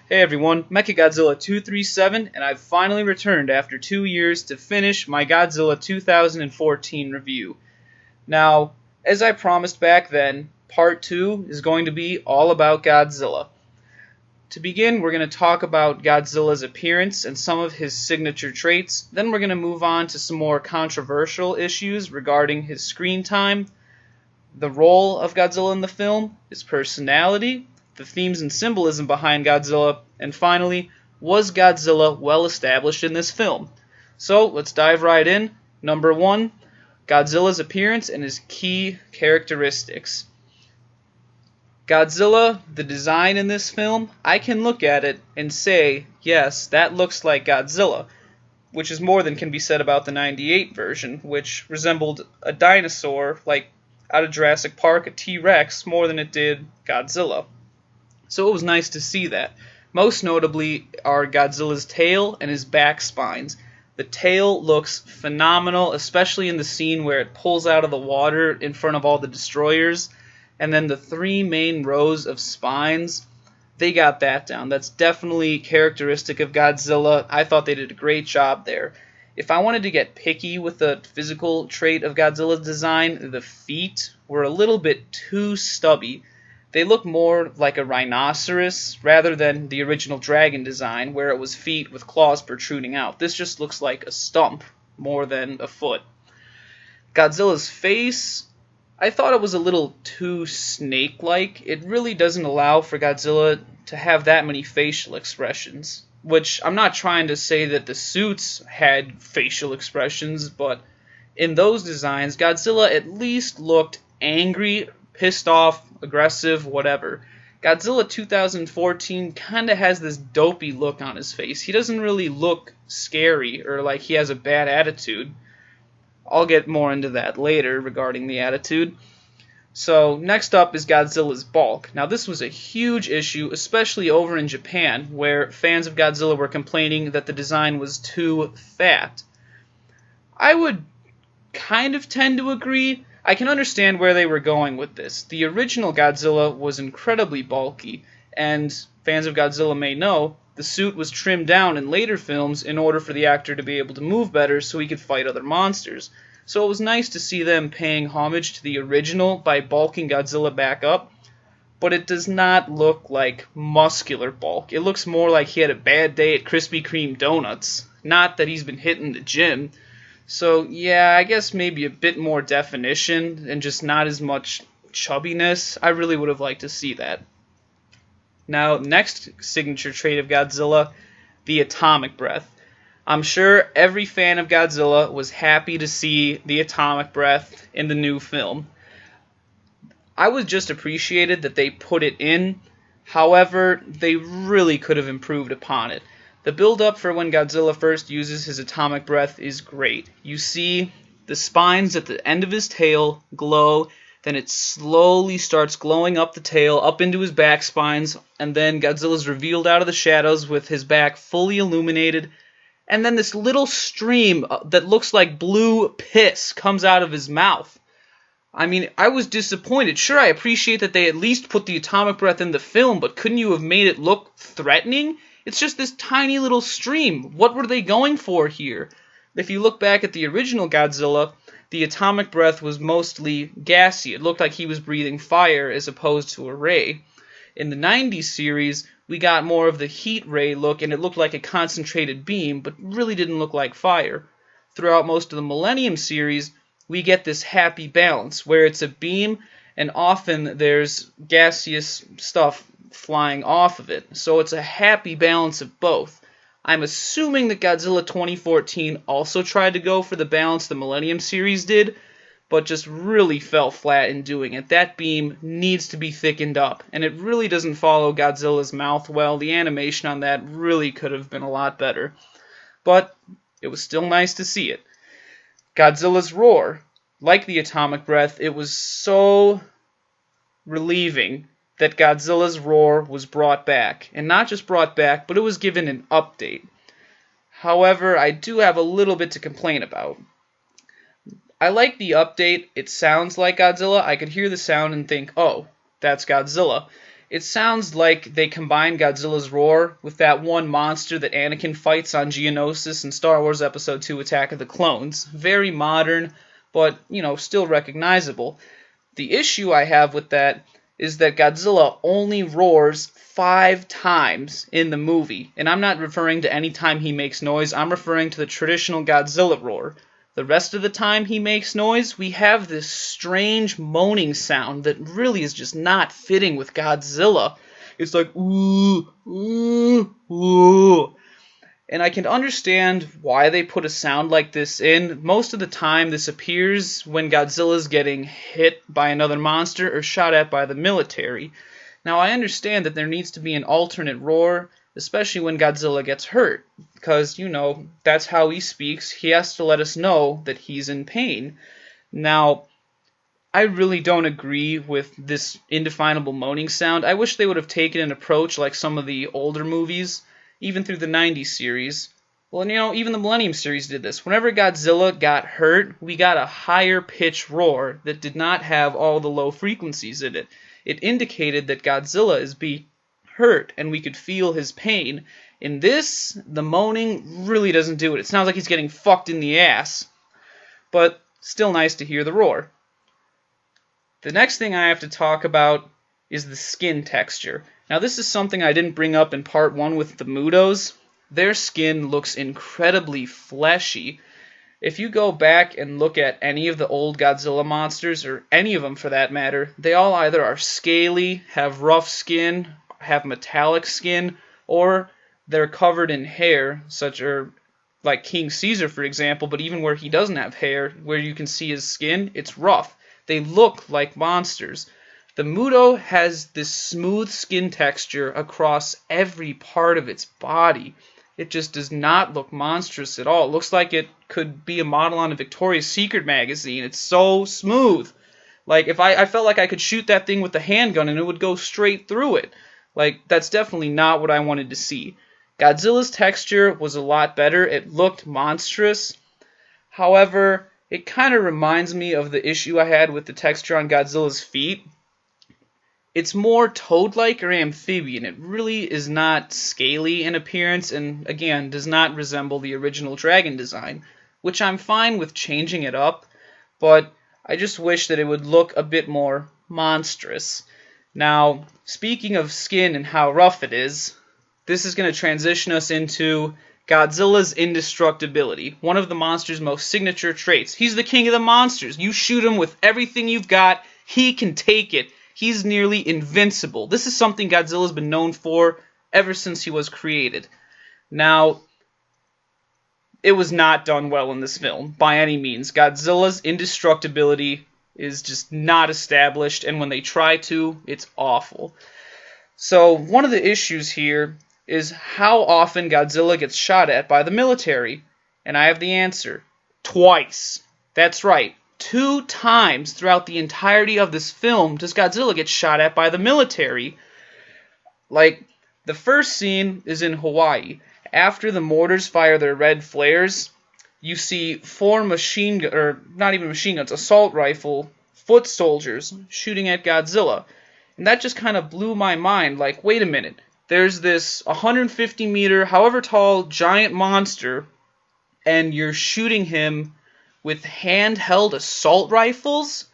Hey everyone, Mechagodzilla 237, and I've finally returned after 2 years to finish my Godzilla 2014 review. Now, as I promised back then, part 2 is going to be all about Godzilla. To begin, we're going to talk about Godzilla's appearance and some of his signature traits, then we're going to move on to some more controversial issues regarding his screen time, the role of Godzilla in the film, his personality, the themes and symbolism behind Godzilla, and finally, was Godzilla well established in this film? So, let's dive right in. Number 1, Godzilla's appearance and his key characteristics. Godzilla, the design in this film, I can look at it and say, yes, that looks like Godzilla, which is more than can be said about the 98 version, which resembled a dinosaur, like out of Jurassic Park, a T-Rex, more than it did Godzilla. So it was nice to see that. Most notably are Godzilla's tail and his back spines. The tail looks phenomenal, especially in the scene where it pulls out of the water in front of all the destroyers. And then the 3 main rows of spines, they got that down. That's definitely characteristic of Godzilla. I thought they did a great job there. If I wanted to get picky with the physical trait of Godzilla's design, the feet were a little bit too stubby. They look more like a rhinoceros rather than the original dragon design where it was feet with claws protruding out. This just looks like a stump more than a foot. Godzilla's face, I thought it was a little too snake-like. It really doesn't allow for Godzilla to have that many facial expressions, which I'm not trying to say that the suits had facial expressions, but in those designs, Godzilla at least looked angry, pissed off, aggressive, whatever. Godzilla 2014 kind of has this dopey look on his face. He doesn't really look scary or like he has a bad attitude. I'll get more into that later regarding the attitude. So next up is Godzilla's bulk. Now this was a huge issue, especially over in Japan, where fans of Godzilla were complaining that the design was too fat. I would kind of tend to agree. I can understand where they were going with this. The original Godzilla was incredibly bulky, and fans of Godzilla may know, the suit was trimmed down in later films in order for the actor to be able to move better so he could fight other monsters. So it was nice to see them paying homage to the original by bulking Godzilla back up, but it does not look like muscular bulk. It looks more like he had a bad day at Krispy Kreme donuts, not that he's been hitting the gym. So, yeah, I guess maybe a bit more definition and just not as much chubbiness. I really would have liked to see that. Now, next signature trait of Godzilla, the atomic breath. I'm sure every fan of Godzilla was happy to see the atomic breath in the new film. I was just appreciated that they put it in. However, they really could have improved upon it. The build-up for when Godzilla first uses his atomic breath is great. You see the spines at the end of his tail glow, then it slowly starts glowing up the tail, up into his back spines, and then Godzilla's revealed out of the shadows with his back fully illuminated, and then this little stream that looks like blue piss comes out of his mouth. I mean, I was disappointed. Sure, I appreciate that they at least put the atomic breath in the film, but couldn't you have made it look threatening? It's just this tiny little stream. What were they going for here? If you look back at the original Godzilla, the atomic breath was mostly gassy. It looked like he was breathing fire as opposed to a ray. In the 90s series, we got more of the heat ray look, and it looked like a concentrated beam, but really didn't look like fire. Throughout most of the Millennium series, we get this happy balance, where it's a beam, and often there's gaseous stuff flying off of it. So it's a happy balance of both. I'm assuming that Godzilla 2014 also tried to go for the balance the Millennium series did, but just really fell flat in doing it. That beam needs to be thickened up, and it really doesn't follow Godzilla's mouth well. The animation on that really could have been a lot better. But it was still nice to see it. Godzilla's roar. Like the atomic breath, it was so relieving that Godzilla's roar was brought back. And not just brought back, but it was given an update. However, I do have a little bit to complain about. I like the update. It sounds like Godzilla. I could hear the sound and think, oh, that's Godzilla. It sounds like they combined Godzilla's roar with that one monster that Anakin fights on Geonosis in Star Wars Episode 2 Attack of the Clones. Very modern, but, still recognizable. The issue I have with that is that Godzilla only roars 5 times in the movie. And I'm not referring to any time he makes noise, I'm referring to the traditional Godzilla roar. The rest of the time he makes noise, we have this strange moaning sound that really is just not fitting with Godzilla. It's like, ooh, ooh, ooh. And I can understand why they put a sound like this in. Most of the time, this appears when Godzilla's getting hit by another monster or shot at by the military. Now, I understand that there needs to be an alternate roar, especially when Godzilla gets hurt, because, that's how he speaks. He has to let us know that he's in pain. Now, I really don't agree with this indefinable moaning sound. I wish they would have taken an approach like some of the older movies, even through the 90s series. Well, even the Millennium series did this. Whenever Godzilla got hurt, we got a higher pitch roar that did not have all the low frequencies in it. It indicated that Godzilla is being hurt, and we could feel his pain. In this, the moaning really doesn't do it. It sounds like he's getting fucked in the ass. But still nice to hear the roar. The next thing I have to talk about is the skin texture. Now, this is something I didn't bring up in part 1 with the Mutos. Their skin looks incredibly fleshy. If you go back and look at any of the old Godzilla monsters, or any of them for that matter, they all either are scaly, have rough skin, have metallic skin, or they're covered in hair, like King Caesar, for example, but even where he doesn't have hair, where you can see his skin, it's rough. They look like monsters. The Muto has this smooth skin texture across every part of its body. It just does not look monstrous at all. It looks like it could be a model on a Victoria's Secret magazine. It's so smooth. Like, if I felt like I could shoot that thing with a handgun and it would go straight through it. Like, that's definitely not what I wanted to see. Godzilla's texture was a lot better. It looked monstrous. However, it kind of reminds me of the issue I had with the texture on Godzilla's feet. It's more toad-like or amphibian. It really is not scaly in appearance and, again, does not resemble the original dragon design, which I'm fine with changing it up, but I just wish that it would look a bit more monstrous. Now, speaking of skin and how rough it is, this is going to transition us into Godzilla's indestructibility, one of the monster's most signature traits. He's the king of the monsters. You shoot him with everything you've got, he can take it. He's nearly invincible. This is something Godzilla's been known for ever since he was created. Now, it was not done well in this film, by any means. Godzilla's indestructibility is just not established, and when they try to, it's awful. So, one of the issues here is how often Godzilla gets shot at by the military. And I have the answer. Twice. That's right. 2 times throughout the entirety of this film does Godzilla get shot at by the military. Like, the first scene is in Hawaii. After the mortars fire their red flares, you see 4 assault rifle foot soldiers shooting at Godzilla. And that just kind of blew my mind. Like, wait a minute. There's this 150 meter, however tall, giant monster, and you're shooting him with handheld assault rifles?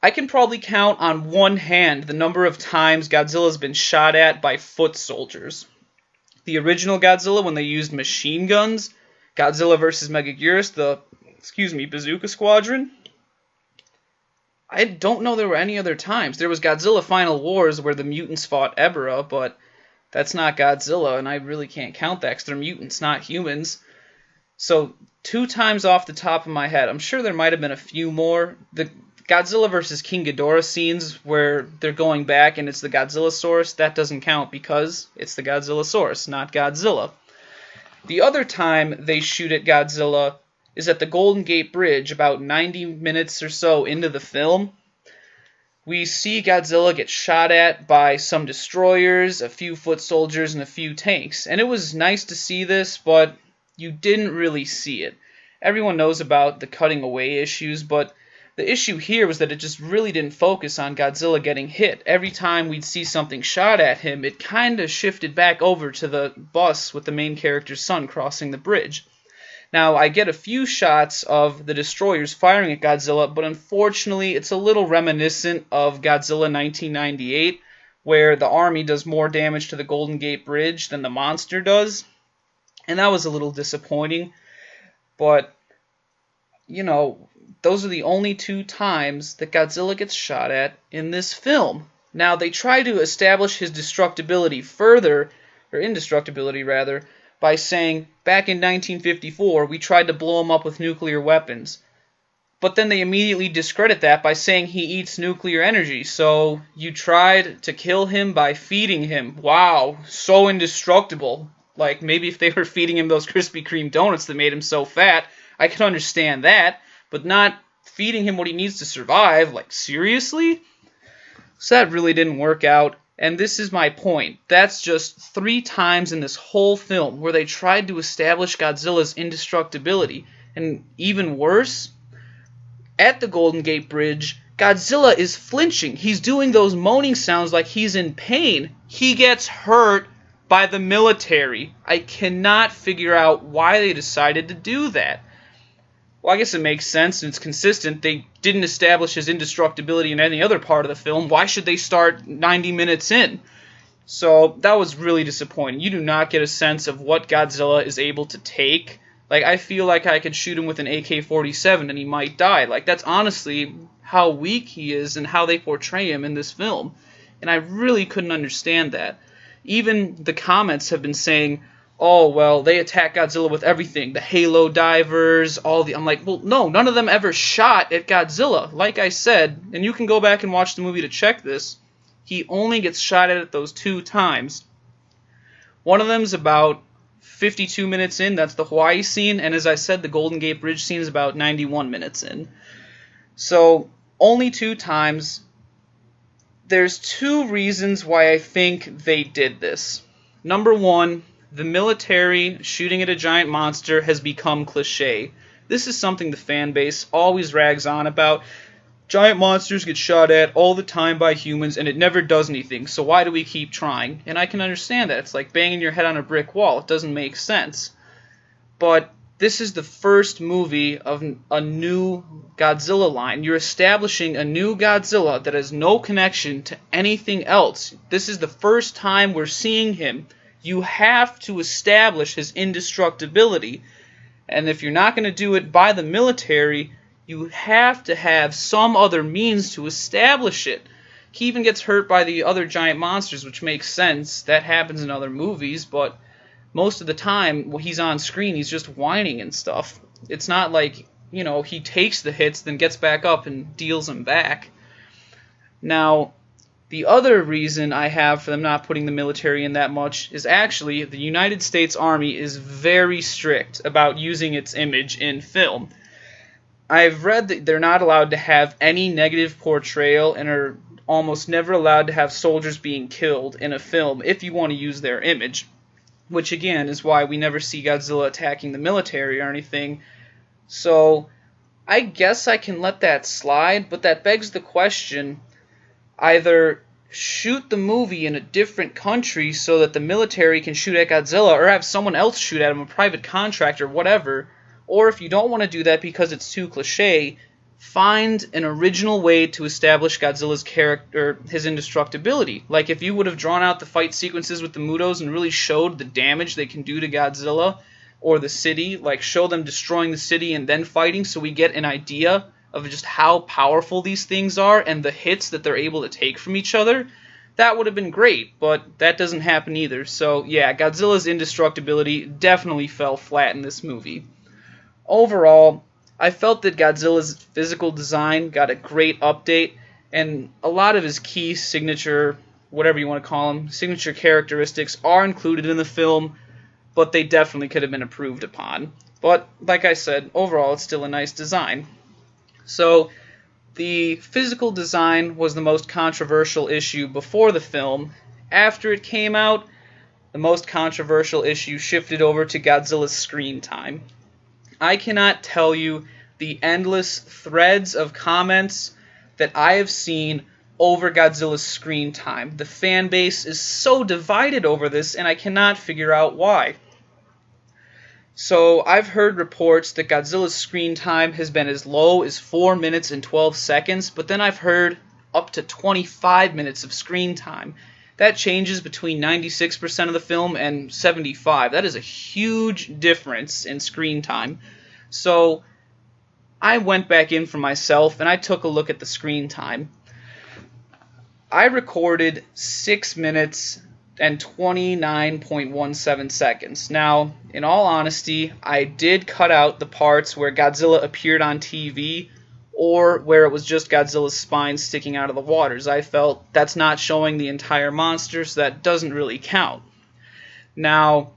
I can probably count on one hand the number of times Godzilla's been shot at by foot soldiers. The original Godzilla, when they used machine guns, Godzilla vs. Megaguirus, Bazooka Squadron, I don't know there were any other times. There was Godzilla Final Wars where the mutants fought Ebirah, but that's not Godzilla, and I really can't count that because they're mutants, not humans. So, 2 times off the top of my head. I'm sure there might have been a few more. The Godzilla vs. King Ghidorah scenes where they're going back and it's the Godzillasaurus, that doesn't count because it's the Godzillasaurus, not Godzilla. The other time they shoot at Godzilla is at the Golden Gate Bridge, about 90 minutes or so into the film. We see Godzilla get shot at by some destroyers, a few foot soldiers, and a few tanks. And it was nice to see this, but you didn't really see it. Everyone knows about the cutting away issues, but The issue here was that it just really didn't focus on Godzilla getting hit. Every time we'd see something shot at him, it kind of shifted back over to the bus with the main character's son crossing the bridge. Now, I get a few shots of the destroyers firing at Godzilla, but unfortunately it's a little reminiscent of Godzilla 1998, where the army does more damage to the Golden Gate Bridge than the monster does. And that was a little disappointing, but, you know, those are the only 2 times that Godzilla gets shot at in this film. Now, they try to establish his destructibility further, or indestructibility rather, by saying, back in 1954, we tried to blow him up with nuclear weapons. But then they immediately discredit that by saying he eats nuclear energy, so you tried to kill him by feeding him. Wow, so indestructible. Like, maybe if they were feeding him those Krispy Kreme donuts that made him so fat, I could understand that. But not feeding him what he needs to survive. Like, seriously? So that really didn't work out. And this is my point. That's just 3 times in this whole film where they tried to establish Godzilla's indestructibility. And even worse, at the Golden Gate Bridge, Godzilla is flinching. He's doing those moaning sounds like he's in pain. He gets hurt by the military. I cannot figure out why they decided to do that. Well, I guess it makes sense and it's consistent. They didn't establish his indestructibility in any other part of the film. Why should they start 90 minutes in? So that was really disappointing. You do not get a sense of what Godzilla is able to take. Like, I feel like I could shoot him with an AK-47 and he might die. Like, that's honestly how weak he is and how they portray him in this film. And I really couldn't understand that. Even the comments have been saying, oh, well, they attack Godzilla with everything. The Halo divers, I'm like, well, no, none of them ever shot at Godzilla. Like I said, and you can go back and watch the movie to check this, he only gets shot at those 2 times. One of them's about 52 minutes in, that's the Hawaii scene, and as I said, the Golden Gate Bridge scene is about 91 minutes in. So, only 2 times. There's 2 reasons why I think they did this. Number 1, the military shooting at a giant monster has become cliche. This is something the fan base always rags on about. Giant monsters get shot at all the time by humans and it never does anything, so why do we keep trying? And I can understand that. It's like banging your head on a brick wall. It doesn't make sense. But this is the first movie of a new Godzilla line. You're establishing a new Godzilla that has no connection to anything else. This is the first time we're seeing him. You have to establish his indestructibility. And if you're not going to do it by the military, you have to have some other means to establish it. He even gets hurt by the other giant monsters, which makes sense. That happens in other movies, but most of the time, when he's on screen, he's just whining and stuff. It's not like, he takes the hits, then gets back up and deals them back. Now, the other reason I have for them not putting the military in that much is actually the United States Army is very strict about using its image in film. I've read that they're not allowed to have any negative portrayal and are almost never allowed to have soldiers being killed in a film if you want to use their image. Which again is why we never see Godzilla attacking the military or anything. So I guess I can let that slide, but that begs the question, either shoot the movie in a different country so that the military can shoot at Godzilla, or have someone else shoot at him, a private contractor, whatever. Or if you don't want to do that because it's too cliche, find an original way to establish Godzilla's character, his indestructibility. Like if you would have drawn out the fight sequences with the Mutos and really showed the damage they can do to Godzilla or the city, like show them destroying the city and then fighting so we get an idea of just how powerful these things are and the hits that they're able to take from each other, that would have been great, but that doesn't happen either. So yeah, Godzilla's indestructibility definitely fell flat in this movie. Overall, I felt that Godzilla's physical design got a great update, and a lot of his key signature, whatever you want to call them, signature characteristics are included in the film, but they definitely could have been improved upon. But, like I said, overall it's still a nice design. So, the physical design was the most controversial issue before the film. After it came out, the most controversial issue shifted over to Godzilla's screen time. I cannot tell you the endless threads of comments that I have seen over Godzilla's screen time. The fan base is so divided over this, and I cannot figure out why. So I've heard reports that Godzilla's screen time has been as low as 4 minutes and 12 seconds, but then I've heard up to 25 minutes of screen time. That changes between 96% of the film and 75%. That is a huge difference in screen time. So I went back in for myself and I took a look at the screen time. I recorded 6 minutes and 29.17 seconds. Now, in all honesty, I did cut out the parts where Godzilla appeared on TV or where it was just Godzilla's spine sticking out of the waters. I felt that's not showing the entire monster, so that doesn't really count. Now,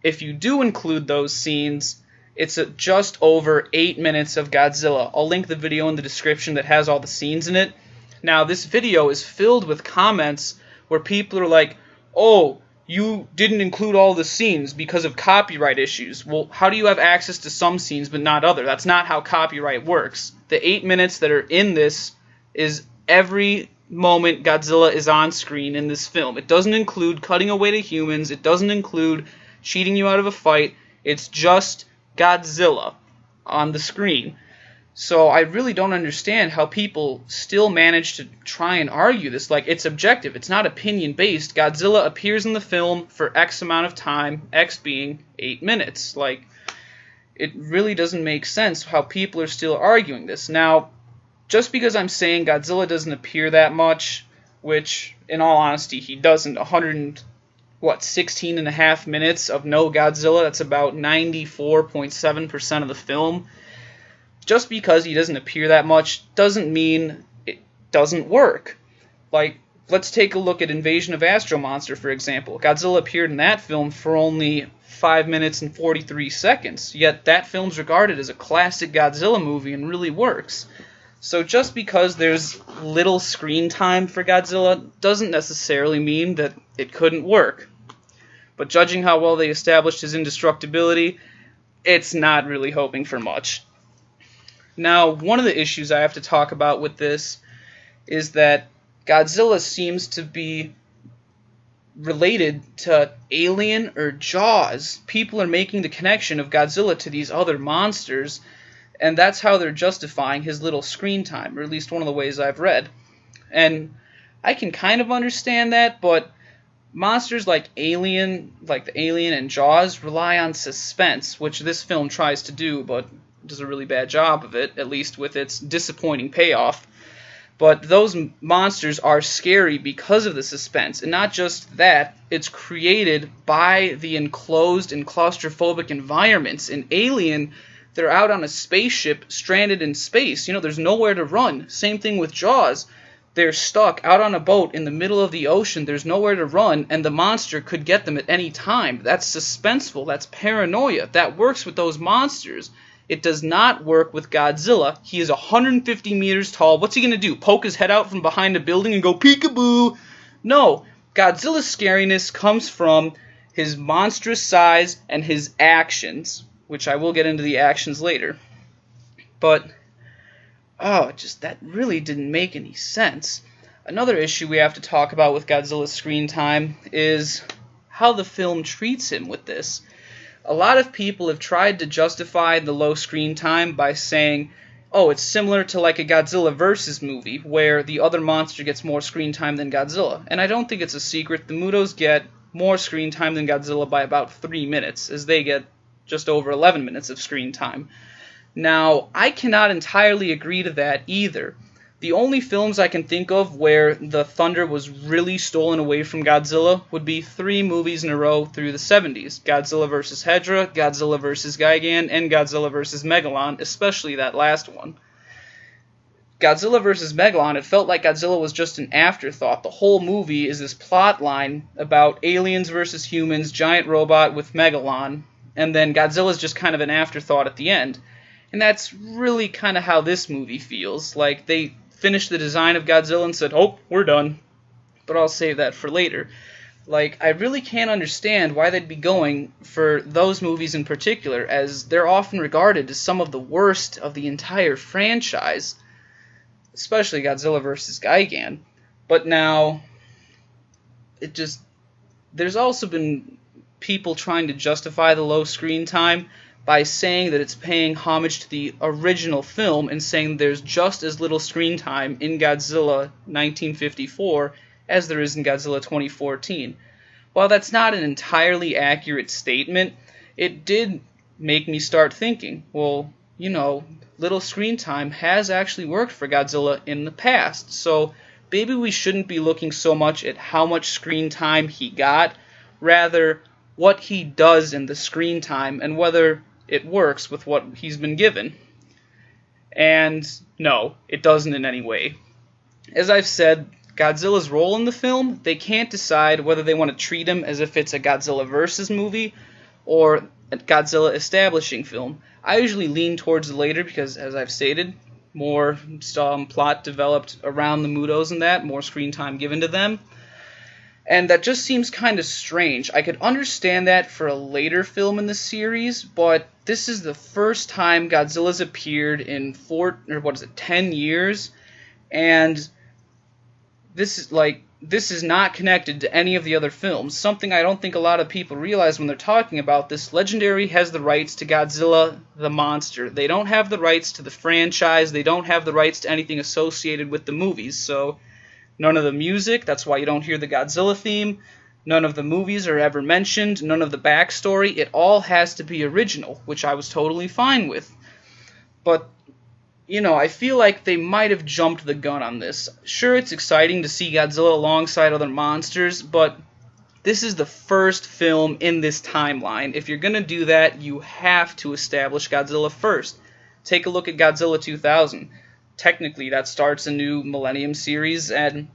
if you do include those scenes, it's just over 8 minutes of Godzilla. I'll link the video in the description that has all the scenes in it. Now, this video is filled with comments where people are like, oh, you didn't include all the scenes because of copyright issues. Well, how do you have access to some scenes but not other? That's not how copyright works. The 8 minutes that are in this is every moment Godzilla is on screen in this film. It doesn't include cutting away to humans. It doesn't include cheating you out of a fight. It's just Godzilla on the screen. So I really don't understand how people still manage to try and argue this. Like, it's objective. It's not opinion-based. Godzilla appears in the film for X amount of time, X being 8 minutes. Like, it really doesn't make sense how people are still arguing this. Now, just because I'm saying Godzilla doesn't appear that much, which, in all honesty, he doesn't, 16 and a half minutes of no Godzilla, that's about 94.7% of the film. Just because he doesn't appear that much doesn't mean it doesn't work. Like, let's take a look at Invasion of Astro Monster, for example. Godzilla appeared in that film for only 5 minutes and 43 seconds, yet that film's regarded as a classic Godzilla movie and really works. So just because there's little screen time for Godzilla doesn't necessarily mean that it couldn't work. But judging how well they established his indestructibility, it's not really hoping for much. Now, one of the issues I have to talk about with this is that Godzilla seems to be related to Alien or Jaws. People are making the connection of Godzilla to these other monsters, and that's how they're justifying his little screen time, or at least one of the ways I've read. And I can kind of understand that, but monsters like the Alien and Jaws rely on suspense, which this film tries to do, but does a really bad job of it, at least with its disappointing payoff. But those monsters are scary because of the suspense, and not just that, it's created by the enclosed and claustrophobic environments. In Alien, they're out on a spaceship stranded in space. There's nowhere to run. Same thing with Jaws. They're stuck out on a boat in the middle of the ocean. There's nowhere to run, and the monster could get them at any time. That's suspenseful. That's paranoia. That works with those monsters. It does not work with Godzilla. He is 150 meters tall. What's he going to do? Poke his head out from behind a building and go peekaboo? No. Godzilla's scariness comes from his monstrous size and his actions, which I will get into the actions later. But, that really didn't make any sense. Another issue we have to talk about with Godzilla's screen time is how the film treats him with this. A lot of people have tried to justify the low screen time by saying, oh, it's similar to like a Godzilla vs. movie, where the other monster gets more screen time than Godzilla. And I don't think it's a secret. The Mutos get more screen time than Godzilla by about 3 minutes, as they get just over 11 minutes of screen time. Now, I cannot entirely agree to that either. The only films I can think of where the thunder was really stolen away from Godzilla would be 3 movies in a row through the 70s. Godzilla vs. Hedorah, Godzilla vs. Gigan, and Godzilla vs. Megalon, especially that last one. Godzilla vs. Megalon, it felt like Godzilla was just an afterthought. The whole movie is this plot line about aliens versus humans, giant robot with Megalon, and then Godzilla's just kind of an afterthought at the end. And that's really kind of how this movie feels. Like, they finished the design of Godzilla and said, oh, we're done. But I'll save that for later. Like, I really can't understand why they'd be going for those movies in particular, as they're often regarded as some of the worst of the entire franchise, especially Godzilla vs. Gigan. But now, there's also been people trying to justify the low screen time by saying that it's paying homage to the original film and saying there's just as little screen time in Godzilla 1954 as there is in Godzilla 2014. While that's not an entirely accurate statement, it did make me start thinking, well, little screen time has actually worked for Godzilla in the past, so maybe we shouldn't be looking so much at how much screen time he got, rather what he does in the screen time and whether it works with what he's been given. And no, it doesn't in any way. As I've said, Godzilla's role in the film, they can't decide whether they want to treat him as if it's a Godzilla vs. movie or a Godzilla establishing film. I usually lean towards the later because, as I've stated, more plot developed around the Mutos and that, more screen time given to them. And that just seems kind of strange. I could understand that for a later film in the series, but this is the first time Godzilla's appeared in 10 years, and this is not connected to any of the other films. Something I don't think a lot of people realize when they're talking about this. Legendary has the rights to Godzilla the monster. They don't have the rights to the franchise. They don't have the rights to anything associated with the movies. So none of the music, that's why you don't hear the Godzilla theme. None of the movies are ever mentioned. None of the backstory. It all has to be original, which I was totally fine with. But I feel like they might have jumped the gun on this. Sure, it's exciting to see Godzilla alongside other monsters, but this is the first film in this timeline. If you're going to do that, you have to establish Godzilla first. Take a look at Godzilla 2000. Technically, that starts a new Millennium series, and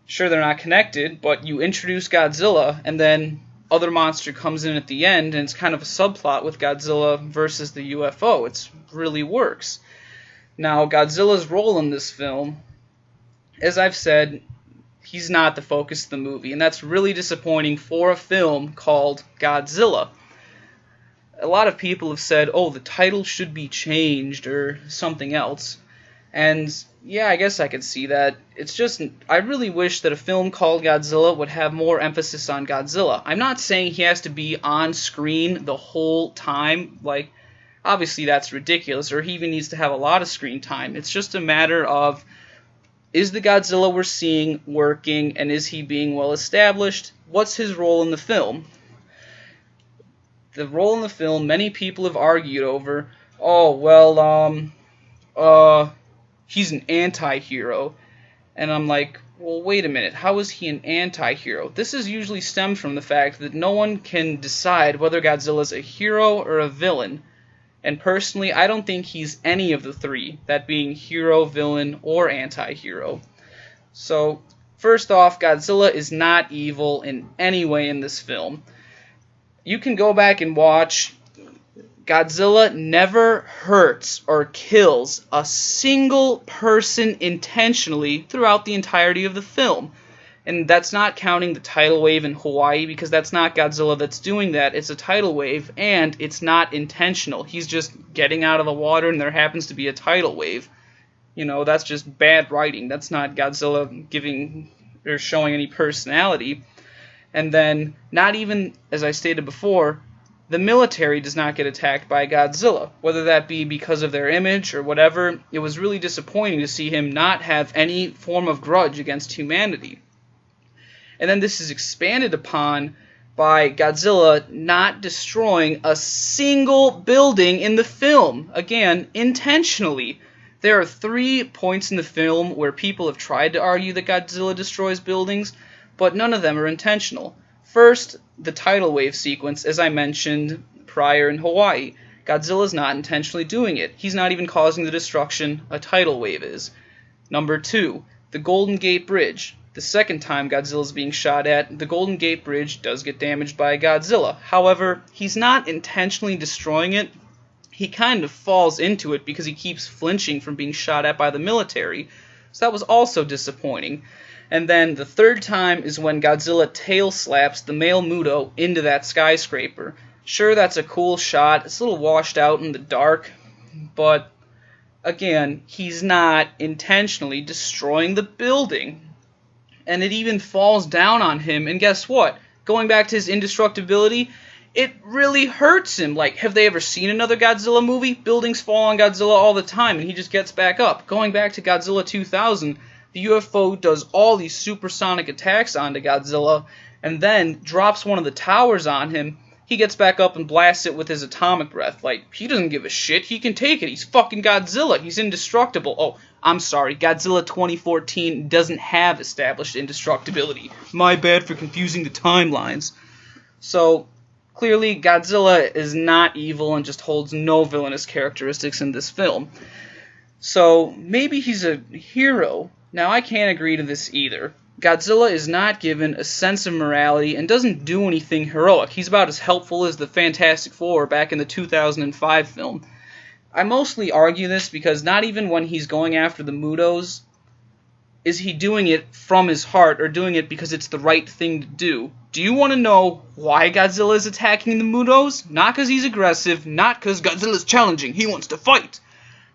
sure, they're not connected, but you introduce Godzilla, and then other monster comes in at the end, and it's kind of a subplot with Godzilla versus the UFO. It really works. Now, Godzilla's role in this film, as I've said, he's not the focus of the movie, and that's really disappointing for a film called Godzilla. A lot of people have said, the title should be changed or something else, and yeah, I guess I could see that. It's just, I really wish that a film called Godzilla would have more emphasis on Godzilla. I'm not saying he has to be on screen the whole time, obviously that's ridiculous, or he even needs to have a lot of screen time. It's just a matter of, is the Godzilla we're seeing working, and is he being well established? What's his role in the film? The role in the film, many people have argued over, he's an anti-hero. And I'm like, well, wait a minute, how is he an anti-hero? This is usually stemmed from the fact that no one can decide whether Godzilla's a hero or a villain. And personally, I don't think he's any of the three, that being hero, villain, or anti-hero. So, first off, Godzilla is not evil in any way in this film. You can go back and watch. Godzilla never hurts or kills a single person intentionally throughout the entirety of the film. And that's not counting the tidal wave in Hawaii, because that's not Godzilla that's doing that. It's a tidal wave, and it's not intentional. He's just getting out of the water, and there happens to be a tidal wave. That's just bad writing. That's not Godzilla giving or showing any personality. And then, not even, as I stated before, the military does not get attacked by Godzilla. Whether that be because of their image or whatever, it was really disappointing to see him not have any form of grudge against humanity. And then this is expanded upon by Godzilla not destroying a single building in the film. Again, intentionally. There are 3 points in the film where people have tried to argue that Godzilla destroys buildings, but none of them are intentional. First, the tidal wave sequence, as I mentioned prior in Hawaii. Godzilla's not intentionally doing it. He's not even causing the destruction a tidal wave is. Number 2, the Golden Gate Bridge. The second time Godzilla's being shot at, the Golden Gate Bridge does get damaged by Godzilla. However, he's not intentionally destroying it. He kind of falls into it because he keeps flinching from being shot at by the military. So that was also disappointing. And then the third time is when Godzilla tail slaps the male Muto into that skyscraper. Sure, that's a cool shot. It's a little washed out in the dark, but again, he's not intentionally destroying the building. And it even falls down on him, and guess what? Going back to his indestructibility, it really hurts him. Like, have they ever seen another Godzilla movie? Buildings fall on Godzilla all the time, and he just gets back up. Going back to Godzilla 2000, the UFO does all these supersonic attacks onto Godzilla, and then drops one of the towers on him. He gets back up and blasts it with his atomic breath. Like, he doesn't give a shit. He can take it. He's fucking Godzilla. He's indestructible. Oh, I'm sorry. Godzilla 2014 doesn't have established indestructibility. My bad for confusing the timelines. So, clearly, Godzilla is not evil and just holds no villainous characteristics in this film. So, maybe he's a hero. Now, I can't agree to this either. Godzilla is not given a sense of morality and doesn't do anything heroic. He's about as helpful as the Fantastic Four back in the 2005 film. I mostly argue this because not even when he's going after the Mutos is he doing it from his heart or doing it because it's the right thing to do. Do you want to know why Godzilla is attacking the Mutos? Not because he's aggressive, not because Godzilla's challenging, he wants to fight.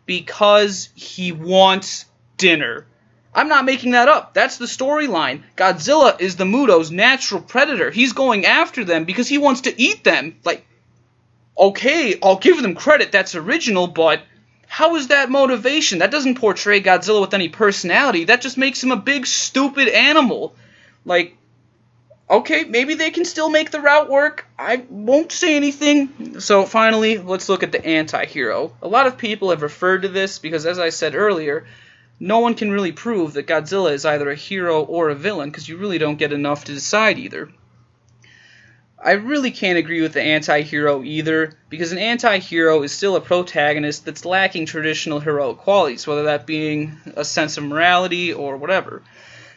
Because he wants dinner. I'm not making that up. That's the storyline. Godzilla is the Muto's natural predator. He's going after them because he wants to eat them. Like, okay, I'll give them credit, that's original, but how is that motivation? That doesn't portray Godzilla with any personality. That just makes him a big, stupid animal. Like, okay, maybe they can still make the route work. I won't say anything. So finally, let's look at the anti-hero. A lot of people have referred to this because, as I said earlier, no one can really prove that Godzilla is either a hero or a villain because you really don't get enough to decide either. I really can't agree with the anti-hero either because an anti-hero is still a protagonist that's lacking traditional heroic qualities, whether that being a sense of morality or whatever.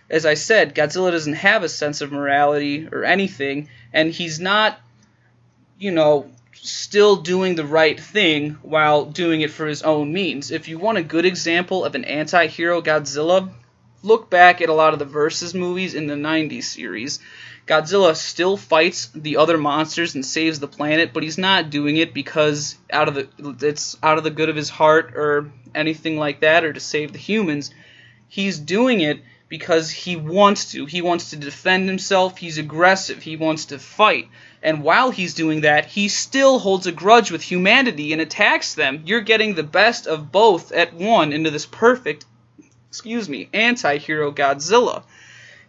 As I said, Godzilla doesn't have a sense of morality or anything, and he's not, still doing the right thing while doing it for his own means. If you want a good example of an anti-hero Godzilla, look back at a lot of the Versus movies in the 90s series. Godzilla still fights the other monsters and saves the planet, but he's not doing it because it's out of the good of his heart or anything like that, or to save the humans. He's doing it because he wants to. He wants to defend himself. He's aggressive. He wants to fight. And while he's doing that, he still holds a grudge with humanity and attacks them. You're getting the best of both at one into this perfect, anti-hero Godzilla.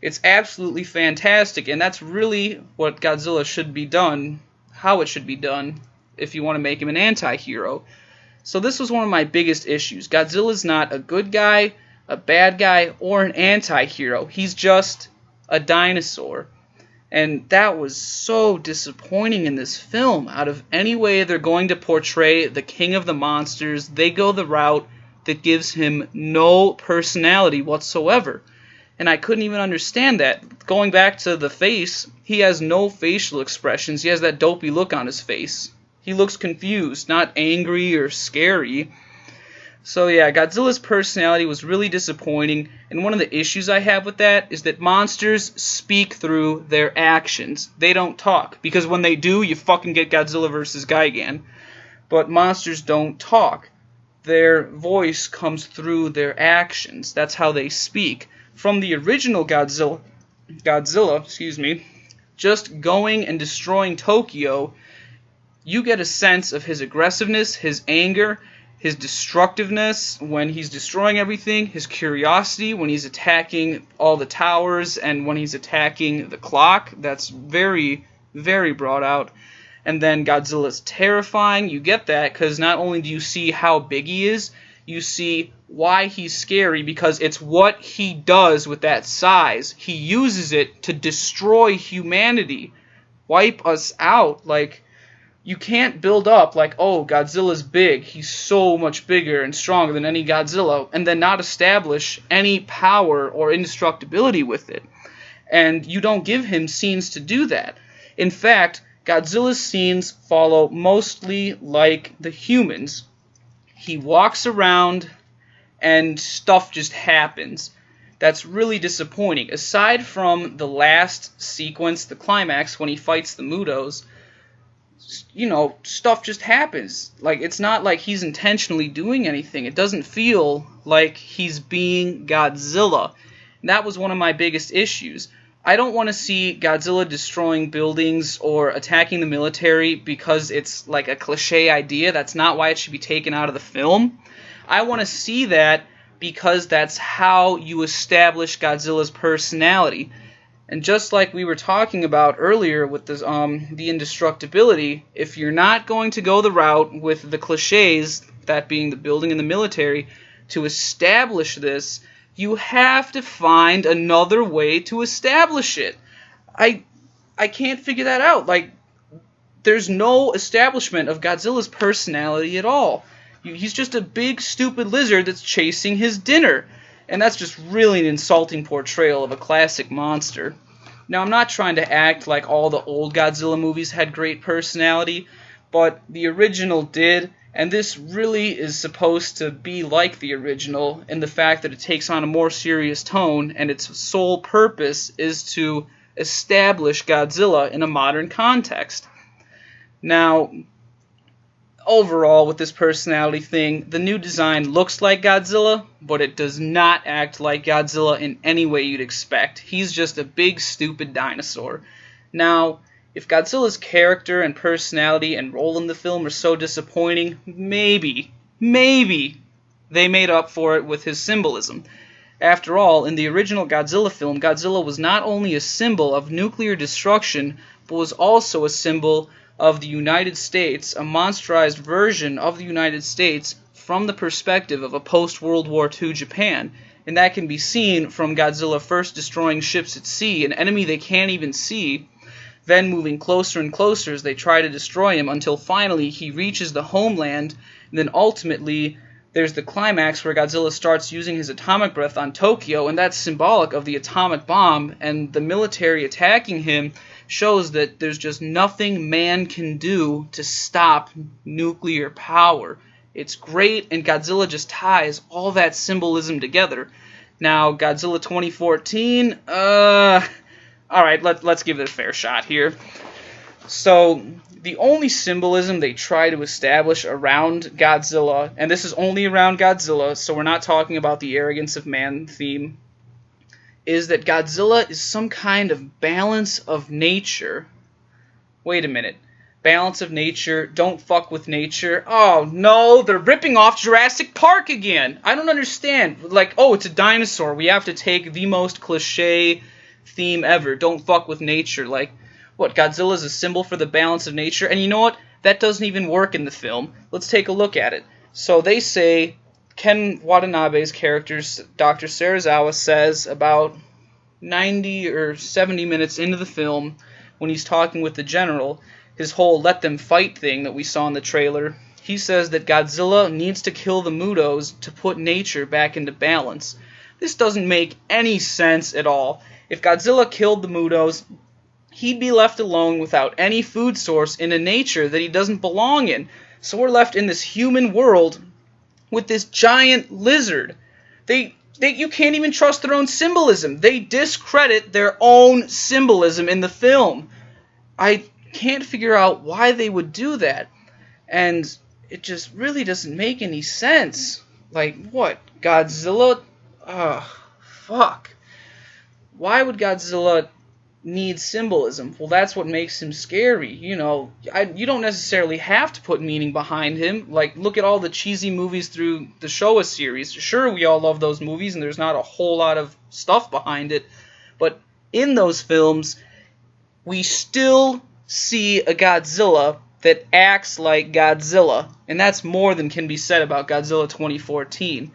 It's absolutely fantastic, and that's really what Godzilla should be done, how it should be done, if you want to make him an anti-hero. So this was one of my biggest issues. Godzilla's not a good guy, a bad guy, or an anti-hero. He's just a dinosaur. And that was so disappointing in this film. Out of any way they're going to portray the king of the monsters, they go the route that gives him no personality whatsoever. And I couldn't even understand that. Going back to the face, he has no facial expressions. He has that dopey look on his face. He looks confused, not angry or scary. So yeah, Godzilla's personality was really disappointing, and one of the issues I have with that is that monsters speak through their actions. They don't talk, because when they do, you fucking get Godzilla vs. Gigan. But monsters don't talk. Their voice comes through their actions. That's how they speak. From the original Godzilla, just going and destroying Tokyo, you get a sense of his aggressiveness, his anger, his destructiveness when he's destroying everything, his curiosity when he's attacking all the towers, and when he's attacking the clock. That's very, very brought out. And then Godzilla's terrifying. You get that because not only do you see how big he is, you see why he's scary, because it's what he does with that size. He uses it to destroy humanity, wipe us out. Like, you can't build up like, oh, Godzilla's big, he's so much bigger and stronger than any Godzilla, and then not establish any power or indestructibility with it. And you don't give him scenes to do that. In fact, Godzilla's scenes follow mostly like the humans. He walks around and stuff just happens. that's really disappointing. Aside from the last sequence, the climax, when he fights the Mutos, stuff just happens. Like, it's not like he's intentionally doing anything. It doesn't feel like he's being Godzilla. And that was one of my biggest issues. I don't want to see Godzilla destroying buildings or attacking the military because it's like a cliche idea. That's not why it should be taken out of the film. I want to see that because that's how you establish Godzilla's personality. And just like we were talking about earlier with this, the indestructibility, if you're not going to go the route with the cliches, that being the building and the military, to establish this, you have to find another way to establish it. I can't figure that out. Like, there's no establishment of Godzilla's personality at all. He's just a big, stupid lizard that's chasing his dinner. And that's just really an insulting portrayal of a classic monster. Now, I'm not trying to act like all the old Godzilla movies had great personality, but the original did, and this really is supposed to be like the original in the fact that it takes on a more serious tone, and its sole purpose is to establish Godzilla in a modern context. Now, overall, with this personality thing, the new design looks like Godzilla, but it does not act like Godzilla in any way you'd expect. He's just a big, stupid dinosaur. Now, if Godzilla's character and personality and role in the film are so disappointing, maybe they made up for it with his symbolism. After all, in the original Godzilla film, Godzilla was not only a symbol of nuclear destruction, but was also a symbol of the United States, a monsterized version of the United States from the perspective of a post-World War II Japan. And that can be seen from Godzilla first destroying ships at sea, an enemy they can't even see, then moving closer and closer as they try to destroy him until finally he reaches the homeland, and then ultimately there's the climax where Godzilla starts using his atomic breath on Tokyo, and that's symbolic of the atomic bomb, and the military attacking him shows that there's just nothing man can do to stop nuclear power. It's great, and Godzilla just ties all that symbolism together. Now, Godzilla 2014, alright, let's give it a fair shot here. So, the only symbolism they try to establish around Godzilla, and this is only around Godzilla, so we're not talking about the arrogance of man theme, is that Godzilla is some kind of balance of nature. Wait a minute. Balance of nature, don't fuck with nature. Oh no, they're ripping off Jurassic Park again. I don't understand. Like, oh, it's a dinosaur. We have to take the most cliche theme ever. Don't fuck with nature. Like, what, Godzilla's a symbol for the balance of nature? And you know what? That doesn't even work in the film. Let's take a look at it. So they say, Ken Watanabe's character, Dr. Serizawa, says about 90 or 70 minutes into the film, when he's talking with the general, his whole let them fight thing that we saw in the trailer, he says that Godzilla needs to kill the Mutos to put nature back into balance. This doesn't make any sense at all. If Godzilla killed the Mutos, he'd be left alone without any food source in a nature that he doesn't belong in. So we're left in this human world with this giant lizard. You can't even trust their own symbolism. They discredit their own symbolism in the film. I can't figure out why they would do that. And it just really doesn't make any sense. Like, what? Godzilla? Ugh, fuck. Why would Godzilla need symbolism? Well, that's what makes him scary. You know, you don't necessarily have to put meaning behind him. Like, look at all the cheesy movies through the Showa series. Sure, we all love those movies, and there's not a whole lot of stuff behind it. But in those films, we still see a Godzilla that acts like Godzilla. And that's more than can be said about Godzilla 2014.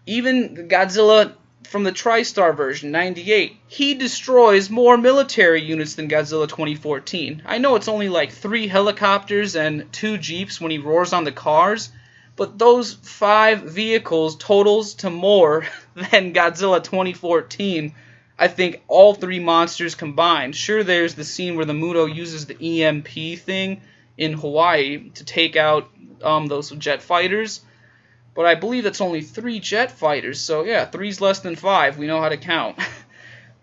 Even Godzilla from the TriStar version, 98, he destroys more military units than Godzilla 2014. I know it's only like 3 helicopters and 2 jeeps when he roars on the cars, but those 5 vehicles totals to more than Godzilla 2014. I think all 3 monsters combined. Sure, there's the scene where the Muto uses the EMP thing in Hawaii to take out those jet fighters, but I believe that's only 3 jet fighters, so yeah, 3's less than 5, we know how to count.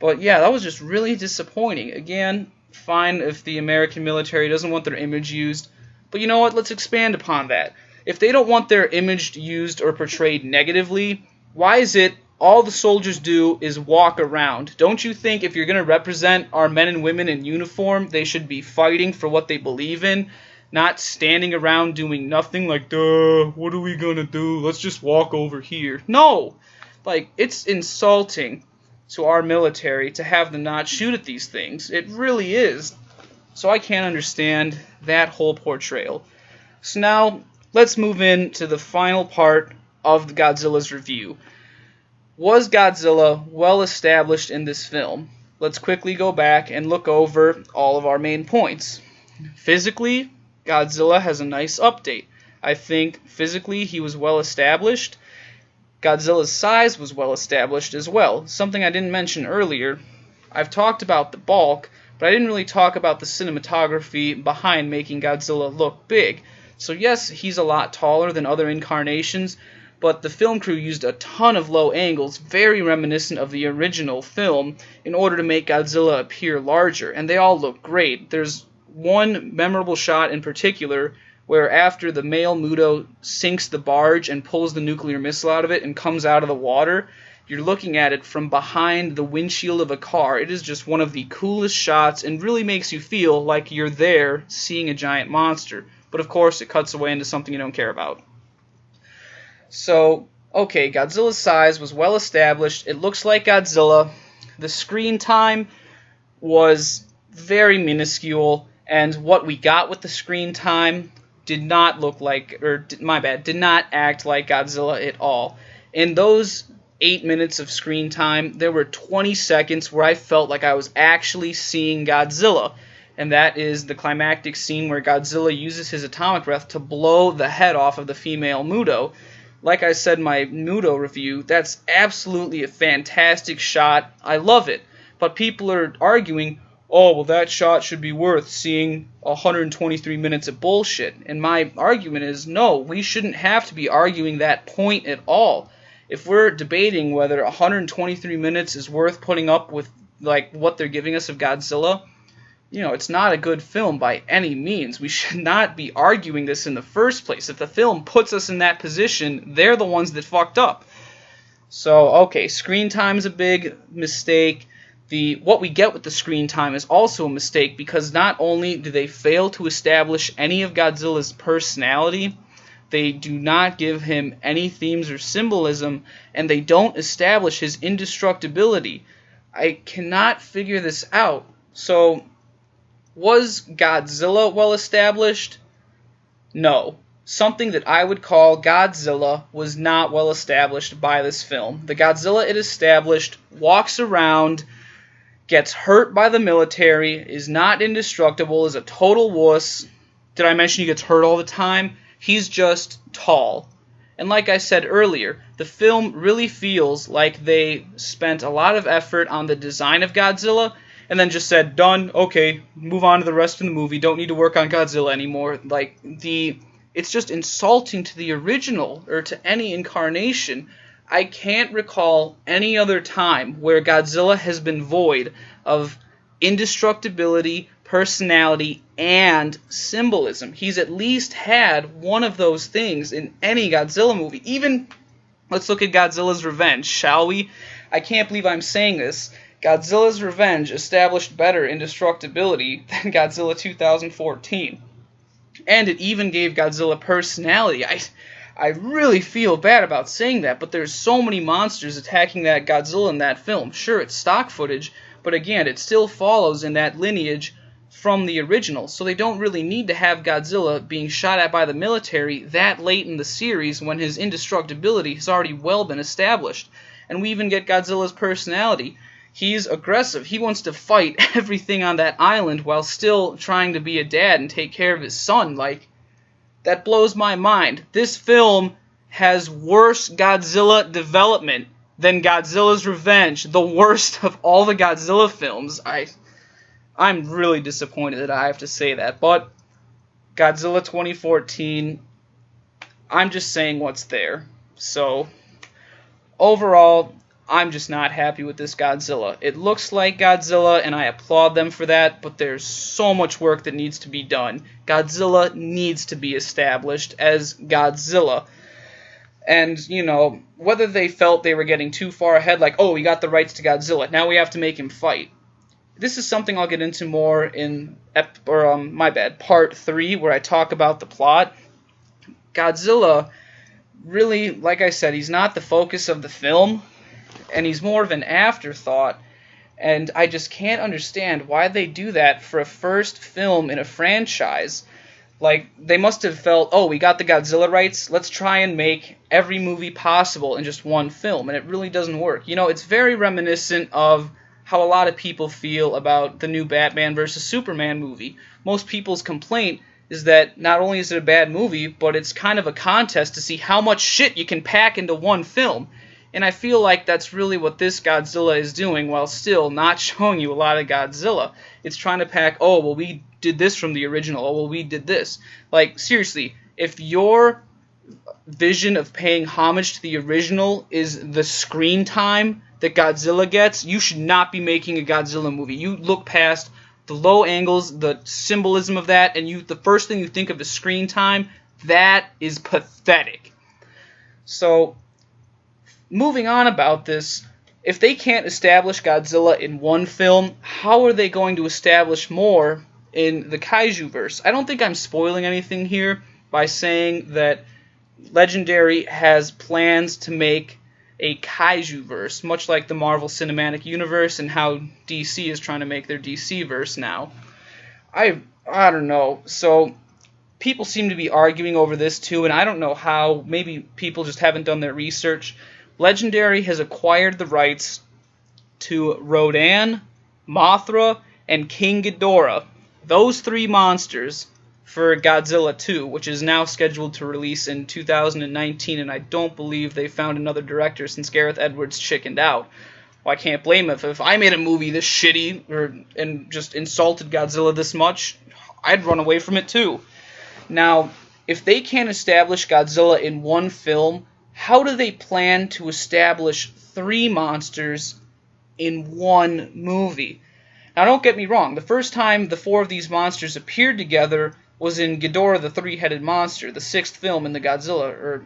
But yeah, that was just really disappointing. Again, fine if the American military doesn't want their image used, but you know what, let's expand upon that. If they don't want their image used or portrayed negatively, why is it all the soldiers do is walk around? Don't you think if you're going to represent our men and women in uniform, they should be fighting for what they believe in, not standing around doing nothing like, duh, what are we going to do? Let's just walk over here. No! Like, it's insulting to our military to have them not shoot at these things. It really is. So I can't understand that whole portrayal. So now, let's move into the final part of the Godzilla's review. Was Godzilla well established in this film? Let's quickly go back and look over all of our main points. Physically, Godzilla has a nice update. I think physically he was well established. Godzilla's size was well established as well. Something I didn't mention earlier. I've talked about the bulk, but I didn't really talk about the cinematography behind making Godzilla look big. So yes, he's a lot taller than other incarnations, but the film crew used a ton of low angles, very reminiscent of the original film, in order to make Godzilla appear larger, and they all look great. There's one memorable shot in particular where after the male Muto sinks the barge and pulls the nuclear missile out of it and comes out of the water, you're looking at it from behind the windshield of a car. It is just one of the coolest shots and really makes you feel like you're there seeing a giant monster. But of course, it cuts away into something you don't care about. So, okay, Godzilla's size was well established. It looks like Godzilla. The screen time was very minuscule, and what we got with the screen time did not look like, did not act like Godzilla at all. In those 8 minutes of screen time, there were 20 seconds where I felt like I was actually seeing Godzilla. And that is the climactic scene where Godzilla uses his atomic breath to blow the head off of the female Muto. Like I said in my Muto review, that's absolutely a fantastic shot. I love it. But people are arguing, oh, well, that shot should be worth seeing 123 minutes of bullshit. And my argument is, no, we shouldn't have to be arguing that point at all. If we're debating whether 123 minutes is worth putting up with, like, what they're giving us of Godzilla, you know, it's not a good film by any means. We should not be arguing this in the first place. If the film puts us in that position, they're the ones that fucked up. So, okay, screen time's a big mistake. What we get with the screen time is also a mistake because not only do they fail to establish any of Godzilla's personality, they do not give him any themes or symbolism, and they don't establish his indestructibility. I cannot figure this out. So, was Godzilla well established? No. Something that I would call Godzilla was not well established by this film. The Godzilla it established walks around, gets hurt by the military, is not indestructible, is a total wuss. Did I mention he gets hurt all the time? He's just tall. And like I said earlier, the film really feels like they spent a lot of effort on the design of Godzilla and then just said, done, okay, move on to the rest of the movie, don't need to work on Godzilla anymore. Like, it's just insulting to the original, or to any incarnation. I can't recall any other time where Godzilla has been void of indestructibility, personality, and symbolism. He's at least had one of those things in any Godzilla movie. Even, let's look at Godzilla's Revenge, shall we? I can't believe I'm saying this. Godzilla's Revenge established better indestructibility than Godzilla 2014. And it even gave Godzilla personality. I really feel bad about saying that, but there's so many monsters attacking that Godzilla in that film. Sure, it's stock footage, but again, it still follows in that lineage from the original, so they don't really need to have Godzilla being shot at by the military that late in the series when his indestructibility has already well been established. And we even get Godzilla's personality. He's aggressive. He wants to fight everything on that island while still trying to be a dad and take care of his son. Like, that blows my mind. This film has worse Godzilla development than Godzilla's Revenge, the worst of all the Godzilla films. I'm really disappointed that I have to say that, but Godzilla 2014, I'm just saying what's there. So, overall, I'm just not happy with this Godzilla. It looks like Godzilla, and I applaud them for that, but there's so much work that needs to be done. Godzilla needs to be established as Godzilla. And, whether they felt they were getting too far ahead, like, oh, we got the rights to Godzilla, now we have to make him fight. This is something I'll get into more in, part 3, where I talk about the plot. Godzilla, really, like I said, he's not the focus of the film, and he's more of an afterthought, and I just can't understand why they do that for a first film in a franchise. Like, they must have felt, oh, we got the Godzilla rights, let's try and make every movie possible in just one film, and it really doesn't work. It's very reminiscent of how a lot of people feel about the new Batman vs. Superman movie. Most people's complaint is that not only is it a bad movie, but it's kind of a contest to see how much shit you can pack into one film. And I feel like that's really what this Godzilla is doing, while still not showing you a lot of Godzilla. It's trying to pack, oh, well, we did this from the original, oh, well, we did this. Like, seriously, if your vision of paying homage to the original is the screen time that Godzilla gets, you should not be making a Godzilla movie. You look past the low angles, the symbolism of that, and the first thing you think of is screen time. That is pathetic. So, moving on about this, if they can't establish Godzilla in one film, how are they going to establish more in the Kaiju-verse? I don't think I'm spoiling anything here by saying that Legendary has plans to make a Kaiju-verse, much like the Marvel Cinematic Universe and how DC is trying to make their DC-verse now. I don't know. So, people seem to be arguing over this too, and I don't know how. Maybe people just haven't done their research. Legendary has acquired the rights to Rodan, Mothra, and King Ghidorah. Those 3 monsters for Godzilla 2, which is now scheduled to release in 2019, and I don't believe they found another director since Gareth Edwards chickened out. Well, I can't blame him. If I made a movie this shitty and just insulted Godzilla this much, I'd run away from it too. Now, if they can't establish Godzilla in one film, how do they plan to establish 3 monsters in one movie? Now, don't get me wrong. The first time the 4 of these monsters appeared together was in Ghidorah the Three-Headed Monster, the 6th film in the the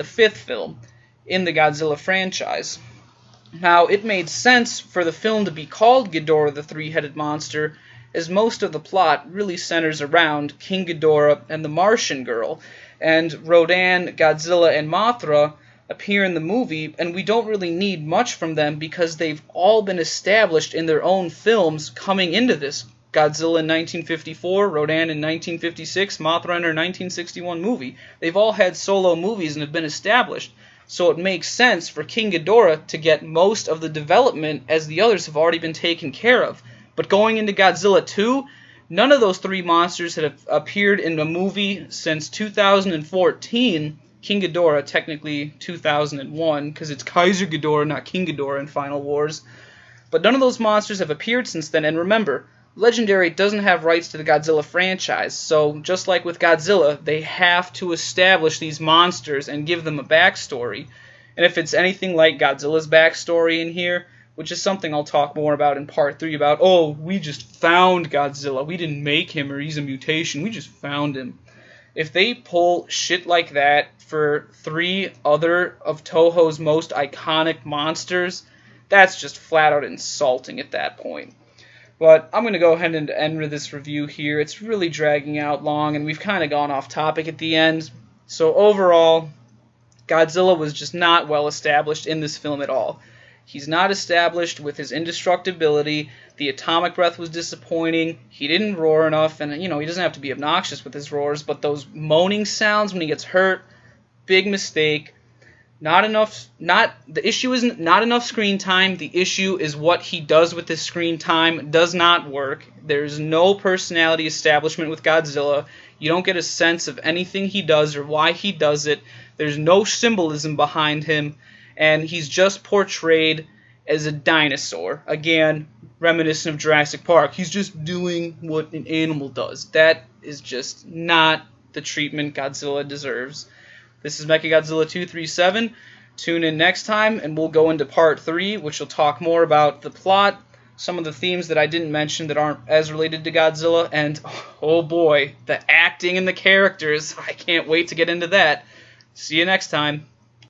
5th film in the Godzilla franchise. Now, it made sense for the film to be called Ghidorah the Three-Headed Monster, as most of the plot really centers around King Ghidorah and the Martian Girl, and Rodan, Godzilla, and Mothra appear in the movie, and we don't really need much from them because they've all been established in their own films coming into this. Godzilla in 1954, Rodan in 1956, Mothra in her 1961 movie. They've all had solo movies and have been established, so it makes sense for King Ghidorah to get most of the development as the others have already been taken care of. But going into Godzilla 2, none of those 3 monsters have appeared in a movie since 2014. King Ghidorah, technically 2001, because it's Kaiser Ghidorah, not King Ghidorah in Final Wars. But none of those monsters have appeared since then, and remember, Legendary doesn't have rights to the Godzilla franchise, so just like with Godzilla, they have to establish these monsters and give them a backstory. And if it's anything like Godzilla's backstory in here, which is something I'll talk more about in Part 3 about, oh, we just found Godzilla, we didn't make him or he's a mutation, we just found him. If they pull shit like that for 3 other of Toho's most iconic monsters, that's just flat out insulting at that point. But I'm going to go ahead and end this review here. It's really dragging out long, and we've kind of gone off topic at the end. So overall, Godzilla was just not well established in this film at all. He's not established with his indestructibility. The atomic breath was disappointing. He didn't roar enough, and he doesn't have to be obnoxious with his roars, but those moaning sounds when he gets hurt, big mistake. The issue isn't not enough screen time. The issue is what he does with his screen time does not work. There's no personality establishment with Godzilla. You don't get a sense of anything he does or why he does it. There's no symbolism behind him, and he's just portrayed as a dinosaur. Again, reminiscent of Jurassic Park. He's just doing what an animal does. That is just not the treatment Godzilla deserves. This is Mechagodzilla 237. Tune in next time, and we'll go into part 3, which will talk more about the plot, some of the themes that I didn't mention that aren't as related to Godzilla, and, oh boy, the acting and the characters. I can't wait to get into that. See you next time.